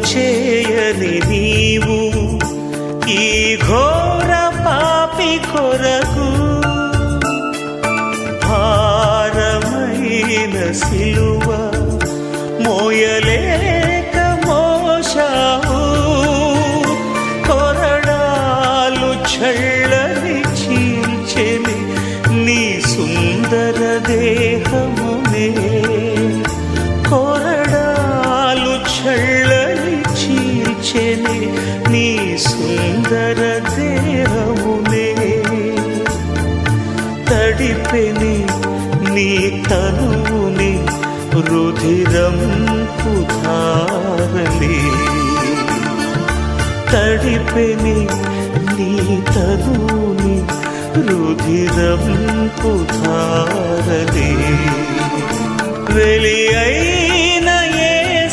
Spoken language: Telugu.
చేయని నీవు ఈ ఘోర పాపి కొరకు భారమైన సిలువ మోయలేక మోశావు కొరడాలు చళ్ళని చీల్చెని నీ సుందర దేహమునే కొరడాలు చళ్ళని చీల్చెని నీ సుందర దేహమునే తడిపెని నీ తనువుని రుధిరంపు ధారలే తడిపెని నీ తనువుని రుధిరంపు ధారలే